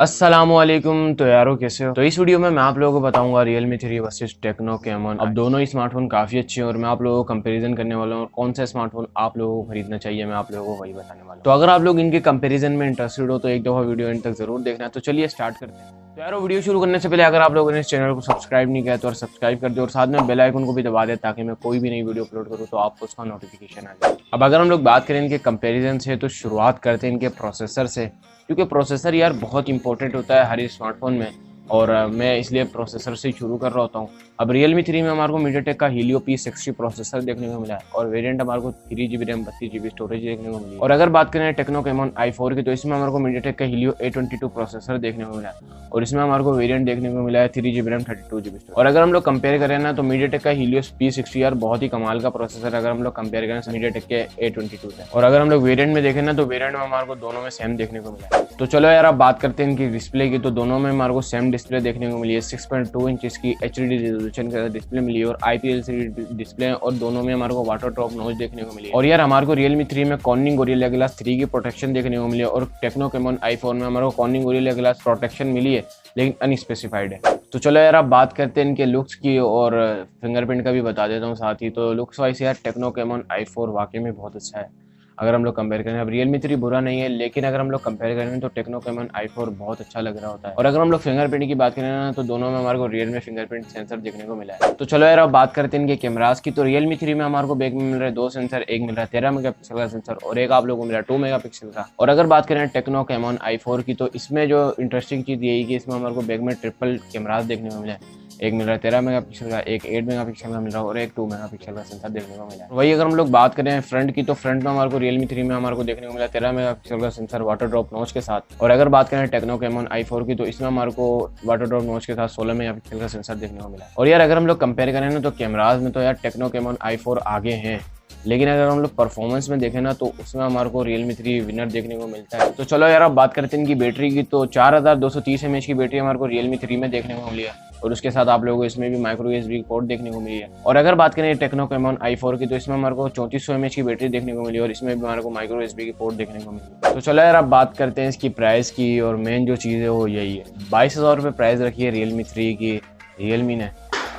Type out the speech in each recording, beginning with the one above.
अस्सलामुअलैकुम। तो यारो कैसे हो? तो इस वीडियो में मैं आप लोगों को बताऊंगा Realme 3 वर्सेस टेक्नो कैमन। अब दोनों ही स्मार्टफोन काफी अच्छे हैं और मैं आप लोगों को कंपैरिजन करने वाला हूँ और कौन सा स्मार्टफोन आप लोगों को खरीदना चाहिए मैं आप लोगों को वही बताने वाला हूँ। तो अगर आप लोग इनके कंपैरिजन में इंटरेस्टेड हो तो एक दफा वीडियो एंड तक जरूर देखना। तो चलिए स्टार्ट करते हैं। तो यारो वीडियो शुरू करने से पहले अगर आप लोगों ने इस चैनल को सब्सक्राइब नहीं किया तो और सब्सक्राइब कर दो और साथ में बेल आइकन को भी दबा दे ताकि मैं कोई भी नई वीडियो अपलोड करूँ तो आपको उसका नोटिफिकेशन आ जाए। अब अगर हम लोग बात करें इनके कंपैरिजन से तो शुरुआत करते हैं इनके प्रोसेसर से, क्योंकि प्रोसेसर यार बहुत इंपॉर्टेंट होता है हर स्मार्टफोन में और मैं इसलिए प्रोसेसर से शुरू कर रहा होता हूँ। अब Realme 3 में हमारे को मीडियाटेक का Helio P60 प्रोसेसर देखने को मिला है और वेरिएंट हमारे को 3GB रैम 32GB स्टोरेज देखने को मिली है। और अगर बात करें टेक्नो कैमन i4 की तो इसमें हमारे को मीडियाटेक का Helio A22 प्रोसेसर देखने को मिला है और इसमें हमारे को वेरिएंट देखने को मिला है 3GB रैम 32GB स्टोरेज। और अगर हम लोग कंपेयर करें ना तो मीडियाटेक का Helio P60 यार बहुत ही कमाल का प्रोसेसर अगर हम लोग कंपेयर करें मीडियाटेक के A22 से। और अगर हम लोग वेरिएंट में देखें ना तो वेरिएंट में हमारे को दोनों में सेम देखने को मिला है। तो चलो यार अब बात करते हैं इनकी डिस्प्ले की। तो दोनों में हमारे को सेम डिस्प्ले देखने को मिली है। 6.2 इंच की HD रेजोल्यूशन का डिस्प्ले मिली है और IPS डिस्प्ले है और दोनों में हमारे को वाटर ड्रॉप नॉच देखने को मिली है। और यार हमारे को Realme 3 में कॉर्निंग गोरिल्ला ग्लास 3 की प्रोटेक्शन देखने को मिली है और टेक्नो कैमन i4 में हमारे को कॉर्निंग गोरिल्ला ग्लास प्रोटेक्शन मिली है लेकिन अनस्पेसिफाइड है। तो चलो यार अब बात करते हैं इनके लुक्स की और फिंगरप्रिंट का भी बता देता हूँ साथ ही। तो लुक्स वाइज यार टेक्नो कैमन i4 वाकई में बहुत अच्छा है अगर हम लोग कंपेयर करें। अब Realme 3 बुरा नहीं है लेकिन अगर हम लोग कंपेयर करें तो टेक्नो कैमन i4 बहुत अच्छा लग रहा होता है। और अगर हम लोग फिंगरप्रिंट की बात करें ना तो दोनों में हमारे को रियर में फिंगरप्रिंट सेंसर देखने को मिला है। तो चलो यार अब बात करते हैं इनके कैमरास की। तो Realme 3 में हमारे को बैक में मिल रहा है 2 सेंसर, एक मिल रहा है 13 मेगापिक्सल का सेंसर और एक आप लोगों को मिला है 2 मेगापिक्सल का। और अगर बात करें टेक्नो कैमन i4 की तो इसमें जो इंटरेस्टिंग चीज यही कि इसमें हमारे को बैक में ट्रिपल कैमरास देखने को मिला है। एक मिल रहा है 13 मेगापिक्सल का, एक 8 मेगापिक्सल का मिल रहा है और एक 2 मेगापिक्सल का सेंसर देखने को मिला है। वही अगर हम लोग बात करें फ्रंट की तो फ्रंट में हमारे को Realme 3 में हमारे को देखने को मिला 13 मेगापिक्सल का सेंसर वाटर ड्रॉप नॉच के साथ। और अगर बात करें टेक्नो कैमन i4 की तो इसमें हमारे को वाटर ड्रॉप नॉच के साथ 16 मेगापिक्सल का सेंसर देखने को मिला है। और यार अगर हम लोग कंपेयर करें ना तो कैमराज में तो यार टेक्नो कैमन i4 आगे हैं लेकिन अगर हम लोग परफॉर्मेंस में देखें ना तो उसमें हमारे को Realme 3 विनर देखने को मिलता है। तो चलो यार अब बात करते हैं इनकी बैटरी की। तो 4230 mAh की बैटरी हमारे को Realme 3 में देखने को मिली है और उसके साथ आप लोगों को इसमें भी माइक्रो USB पोर्ट देखने को मिली है। और अगर बात करें टेक्नो कैमन i4 की तो इसमें हमारे को 3400 mAh की बैटरी देखने को मिली और इसमें भी हमारे को माइक्रो USB की पोर्ट देखने को मिली। तो चलो यार अब बात करते हैं इसकी प्राइस की और मेन जो चीज़ है वो यही है। 22,000 रुपये प्राइस रखी है Realme 3 की Realme ने।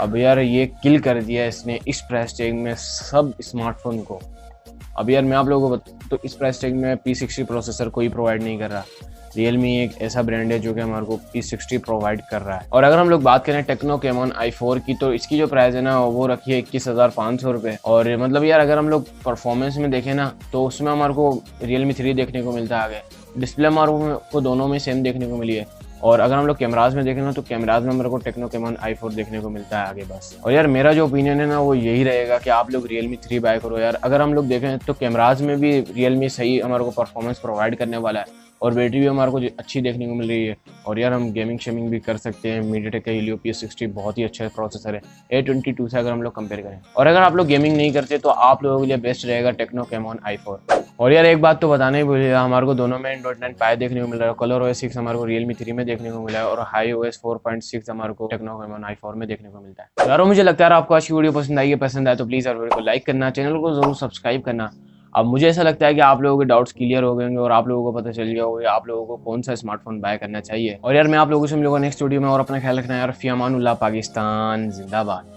अब यार ये किल कर दिया इसने इस प्राइस टैग में सब स्मार्टफोन को। अब यार मैं आप लोगों को तो इस प्राइस टैग में P60 प्रोसेसर कोई प्रोवाइड नहीं कर रहा। Realme एक ऐसा ब्रांड है जो कि हमारे को P60 प्रोवाइड कर रहा है। और अगर हम लोग बात करें टेक्नो कैमन i4 की तो इसकी जो प्राइस है ना वो रखी है 21,500 रुपये। और मतलब यार अगर हम लोग परफॉर्मेंस में देखें ना तो उसमें हमारे को Realme 3 देखने को मिलता है आगे। डिस्प्ले हमारे को दोनों में सेम देखने को मिली है। और अगर हम लोग कैमराज में देखें ना तो कैमराज में मेरे को टेक्नो कैमन i4 देखने को मिलता है आगे बस। और यार मेरा जो ओपिनियन है ना वो यही रहेगा कि आप लोग Realme 3 बाय करो यार। अगर हम लोग देखें तो कैमराज में भी Realme सही हमारे को परफॉर्मेंस प्रोवाइड करने वाला है और बैटरी भी हमारे को अच्छी देखने को मिल रही है। और यार हम गेमिंग शेमिंग भी कर सकते हैं। मीडियाटेक का Helio P60 बहुत ही अच्छा प्रोसेसर है A22 से अगर हम लोग कंपेयर करें। और अगर आप लोग गेमिंग नहीं करते तो आप लोगों के लिए बेस्ट रहेगा टेक्नो कैमन i4। और यार एक बात तो बताना ही भूलिएगा, हमारे को दोनों में Android 9 Pie देखने को मिल रहा है। कलर OS 6 हमारे को Realme 3 में देखने को मिला है और हाई OS 4.6 हमारे को टेक्नो कैमन i4 में देखने को मिलता है। यार मुझे लगता है आपको आज की वीडियो पसंद आई है। पसंद आए तो प्लीज़ यार वीडियो को लाइक करना, चैनल को जरूर सब्सक्राइब करना। अब मुझे ऐसा लगता है कि आप लोगों के डाउट्स क्लियर हो गए होंगे और आप लोगों को पता चल गया होगा आप लोगों को कौन सा स्मार्टफोन बाय करना चाहिए। और यार मैं आप लोगों से मिलूंगा नेक्स्ट वीडियो में और अपना ख्याल रखना यार। फी अमानुल्लाह, पाकिस्तान जिंदाबाद।